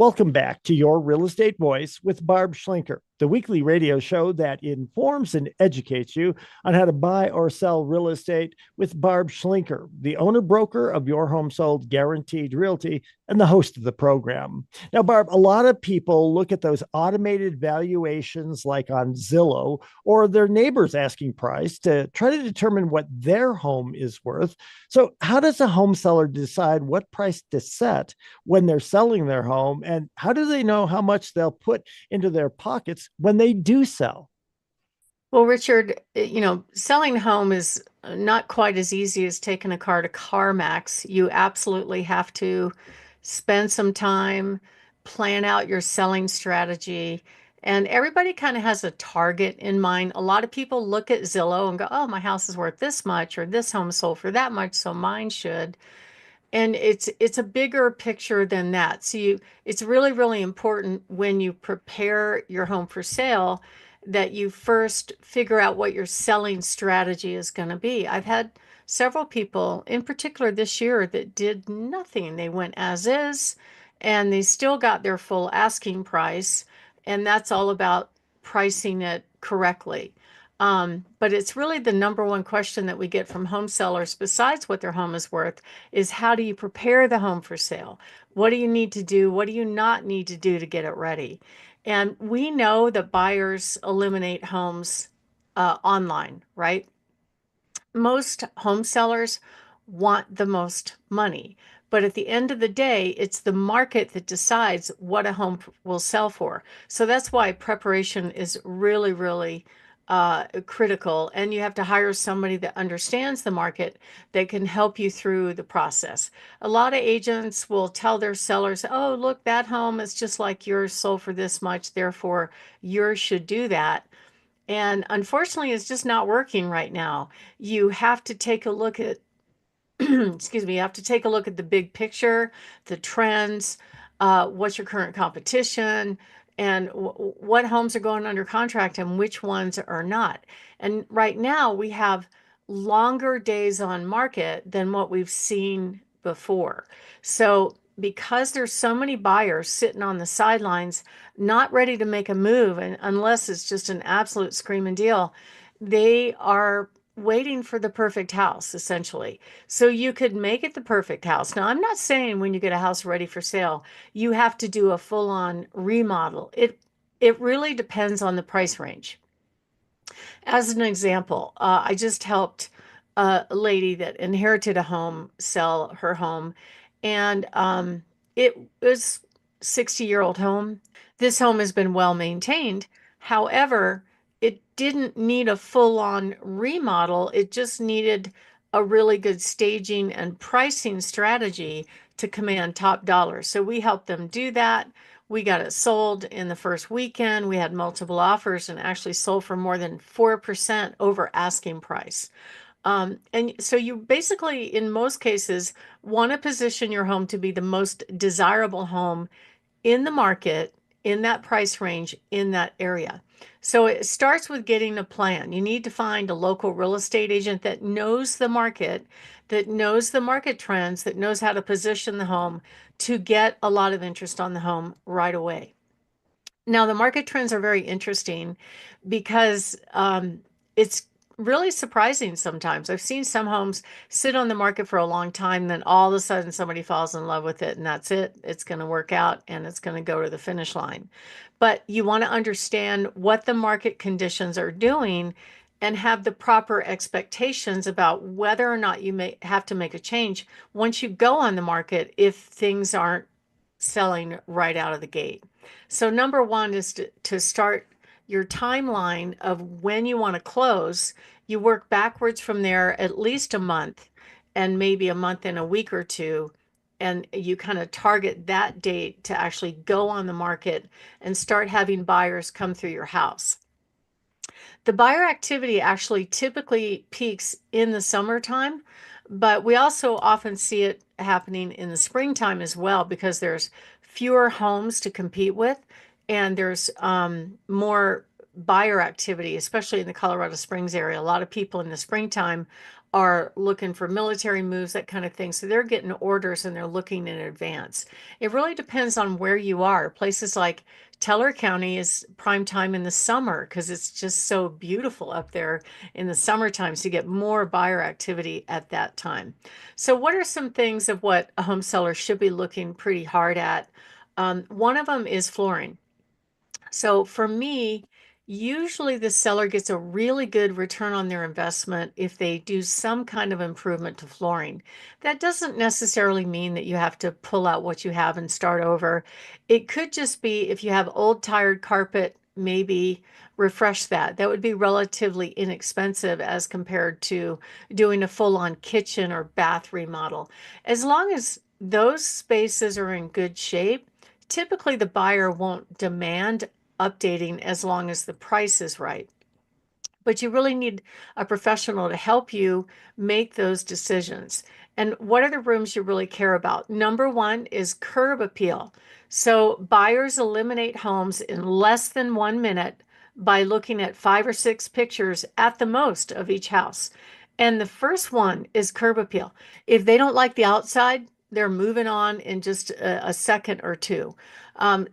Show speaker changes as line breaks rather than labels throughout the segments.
Welcome back to Your Real Estate Voice with Barb Schlinker, the weekly radio show that informs and educates you on how to buy or sell real estate with Barb Schlinker, the owner broker of Your Home Sold Guaranteed Realty and the host of the program. Now, Barb, a lot of people look at those automated valuations like on Zillow or their neighbor's asking price to try to determine what their home is worth. So, how does a home seller decide what price to set when they're selling their home? And how do they know how much they'll put into their pockets when they do sell?
Well, Richard, selling a home is not quite as easy as taking a car to CarMax. You absolutely have to spend some time, plan out your selling strategy, and everybody kind of has a target in mind. A lot of people look at Zillow and go, "Oh, my house is worth this much, or this home sold for that much, so mine should." And it's a bigger picture than that. It's really, really important when you prepare your home for sale that you first figure out what your selling strategy is going to be. I've had several people, in particular this year, that did nothing. They went as is and they still got their full asking price. And that's all about pricing it correctly. But it's really the number one question that we get from home sellers, besides what their home is worth, is how do you prepare the home for sale? What do you need to do? What do you not need to do to get it ready? And we know that buyers eliminate homes online, right? Most home sellers want the most money. But at the end of the day, it's the market that decides what a home will sell for. So that's why preparation is really, really critical. And you have to hire somebody that understands the market that can help you through the process. A lot of agents will tell their sellers, oh, look, that home is just like yours, sold for this much. Therefore, yours should do that. And unfortunately, it's just not working right now. You have to take a look at, excuse me, you have to take a look at the big picture, the trends, what's your current competition, and what homes are going under contract and which ones are not. And right now, we have longer days on market than what we've seen before. So, because there's so many buyers sitting on the sidelines, not ready to make a move, and unless it's just an absolute screaming deal, they are waiting for the perfect house, essentially. So you could make it the perfect house. Now, I'm not saying when you get a house ready for sale, you have to do a full-on remodel. It really depends on the price range. As an example, I just helped a lady that inherited a home sell her home, and it was 60-year-old home. This home has been well maintained. However, it didn't need a full-on remodel. It just needed a really good staging and pricing strategy to command top dollar. So we helped them do that. We got it sold in the first weekend. We had multiple offers and actually sold for more than 4% over asking price. And so you basically, in most cases, want to position your home to be the most desirable home in the market, in that price range, in that area. So it starts with getting a plan. You need to find a local real estate agent that knows the market, that knows the market trends, that knows how to position the home to get a lot of interest on the home right away. Now, the market trends are very interesting because it's really surprising sometimes. I've seen some homes sit on the market for a long time, then all of a sudden somebody falls in love with it, and that's it. It's going to work out and it's going to go to the finish line. But you want to understand what the market conditions are doing and have the proper expectations about whether or not you may have to make a change once you go on the market if things aren't selling right out of the gate. So number one is to start your timeline of when you want to close. You work backwards from there at least a month and maybe a month and a week or two. And you kind of target that date to actually go on the market and start having buyers come through your house. The buyer activity actually typically peaks in the summertime, but we also often see it happening in the springtime as well because there's fewer homes to compete with and there's more buyer activity, especially in the Colorado Springs area. A lot of people in the springtime are looking for military moves, that kind of thing. So they're getting orders and they're looking in advance. It really depends on where you are. Places like Teller County is prime time in the summer because it's just so beautiful up there in the summertime. So you get more buyer activity at that time. So, what are some things of what a home seller should be looking pretty hard at? One of them is flooring. So for me, usually the seller gets a really good return on their investment if they do some kind of improvement to flooring. That doesn't necessarily mean that you have to pull out what you have and start over. It could just be if you have old tired carpet, maybe refresh that. That would be relatively inexpensive as compared to doing a full-on kitchen or bath remodel. As long as those spaces are in good shape, typically the buyer won't demand updating as long as the price is right. But you really need a professional to help you make those decisions. And what are the rooms you really care about? Number one is curb appeal. So buyers eliminate homes in less than 1 minute by looking at 5 or 6 pictures at the most of each house. And the first one is curb appeal. If they don't like the outside, they're moving on in just a second or two.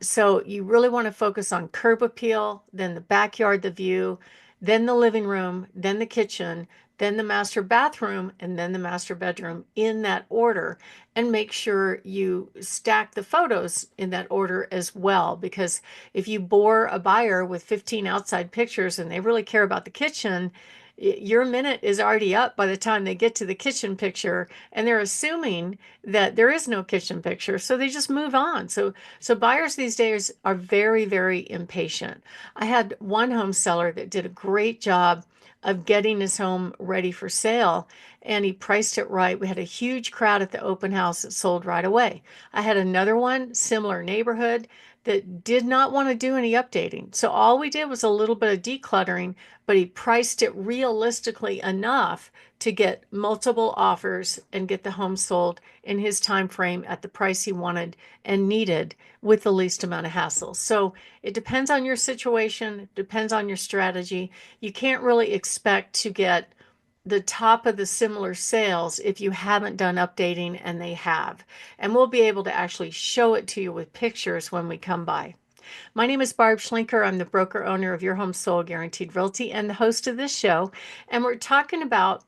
So you really want to focus on curb appeal, then the backyard, the view, then the living room, then the kitchen, then the master bathroom, and then the master bedroom in that order. And make sure you stack the photos in that order as well. Because if you bore a buyer with 15 outside pictures and they really care about the kitchen, your minute is already up by the time they get to the kitchen picture, and they're assuming that there is no kitchen picture, so they just move on. So buyers these days are very, very impatient. I had one home seller that did a great job of getting his home ready for sale, and he priced it right. We had a huge crowd at the open house that sold right away. I had another one, similar neighborhood, that did not want to do any updating. So all we did was a little bit of decluttering, but he priced it realistically enough to get multiple offers and get the home sold in his time frame at the price he wanted and needed with the least amount of hassle. So it depends on your situation, depends on your strategy. You can't really expect to get the top of the similar sales if you haven't done updating, and they have. And we'll be able to actually show it to you with pictures when we come by. My name is Barb Schlinker. I'm the broker owner of Your Home Sold Guaranteed Realty and the host of this show. And we're talking about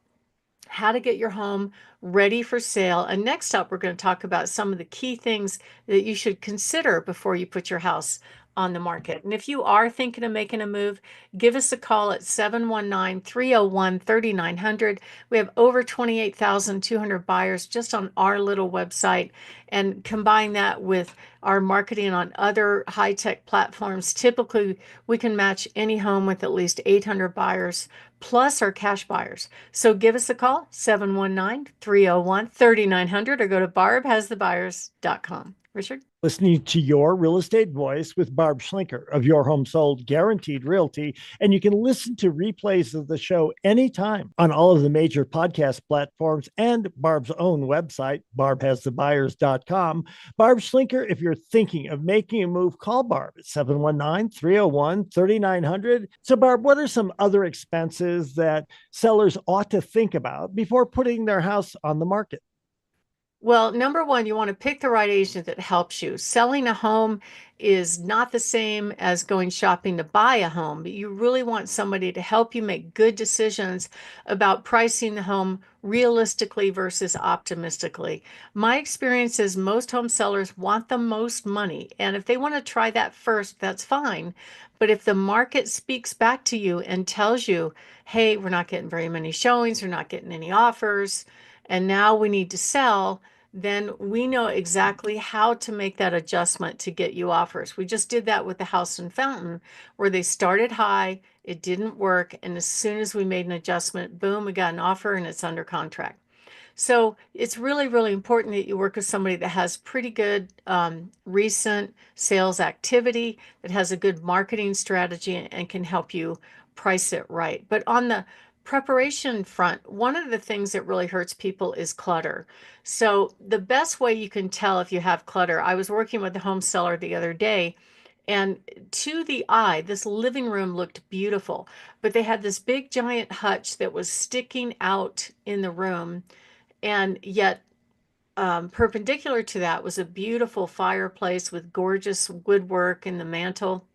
how to get your home ready for sale. And next up, we're going to talk about some of the key things that you should consider before you put your house on the market. And if you are thinking of making a move, give us a call at 719-301-3900. We have over 28,200 buyers just on our little website. And combine that with our marketing on other high-tech platforms. Typically, we can match any home with at least 800 buyers plus our cash buyers. So give us a call, 719-301-3900, or go to barbhasthebuyers.com. Richard?
Listening to Your Real Estate Voice with Barb Schlinker of Your Home Sold Guaranteed Realty. And you can listen to replays of the show anytime on all of the major podcast platforms and Barb's own website, barbhasthebuyers.com. Barb Schlinker, if you're thinking of making a move, call Barb at 719-301-3900. So, Barb, what are some other expenses that sellers ought to think about before putting their house on the market?
Well, number one, you want to pick the right agent that helps you. Selling a home is not the same as going shopping to buy a home, but you really want somebody to help you make good decisions about pricing the home realistically versus optimistically. My experience is most home sellers want the most money, and if they want to try that first, that's fine. But if the market speaks back to you and tells you, hey, we're not getting very many showings, we're not getting any offers, and now we need to sell, then we know exactly how to make that adjustment to get you offers. We just did that with the house in Fountain, where they started high, it didn't work, and as soon as we made an adjustment, boom, we got an offer and it's under contract. So it's really, really important that you work with somebody that has pretty good recent sales activity, that has a good marketing strategy, and can help you price it right. But on the preparation front, one of the things that really hurts people is clutter. So the best way you can tell if you have clutter, I was working with a home seller the other day, And to the eye, this living room looked beautiful, but they had this big giant hutch that was sticking out in the room. And yet, perpendicular to that was a beautiful fireplace with gorgeous woodwork in the mantle.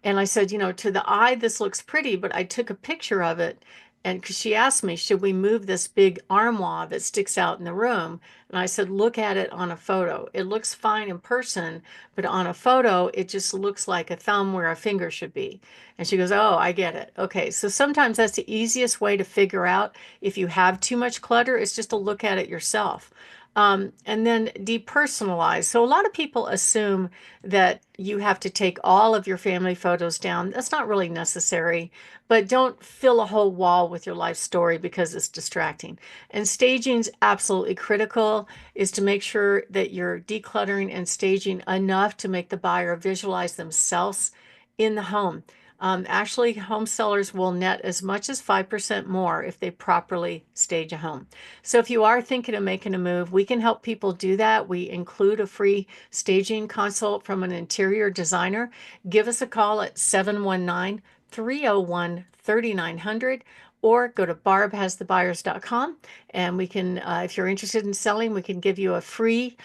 And I said, to the eye, this looks pretty, but I took a picture of it. And because she asked me, should we move this big armoire that sticks out in the room? And I said, look at it on a photo. It looks fine in person, but on a photo, it just looks like a thumb where a finger should be. And she goes, oh, I get it. Okay. So sometimes that's the easiest way to figure out if you have too much clutter is just to look at it yourself. And then depersonalize. So a lot of people assume that you have to take all of your family photos down. That's not really necessary, but don't fill a whole wall with your life story because it's distracting. And staging's absolutely critical is to make sure that you're decluttering and staging enough to make the buyer visualize themselves in the home. Actually, home sellers will net as much as 5% more if they properly stage a home. So if you are thinking of making a move, we can help people do that. We include a free staging consult from an interior designer. Give us a call at 719-301-3900 or go to barbhasthebuyers.com and we can, if you're interested in selling, we can give you a free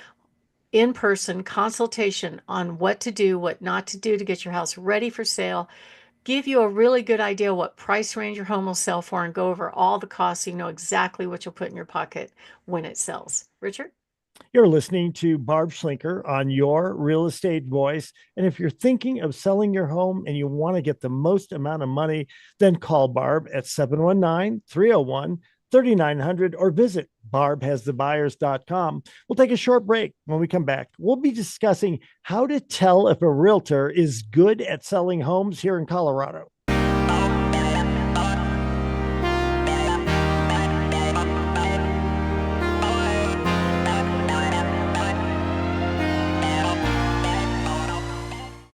in-person consultation on what to do, what not to do to get your house ready for sale, give you a really good idea what price range your home will sell for, and go over all the costs so you know exactly what you'll put in your pocket when it sells. Richard?
You're listening to Barb Schlinker on Your Real Estate Voice. And if you're thinking of selling your home and you want to get the most amount of money, then call Barb at 719-301-3900 or visit barbhasthebuyers.com. We'll take a short break. When we come back, we'll be discussing how to tell if a realtor is good at selling homes here in Colorado.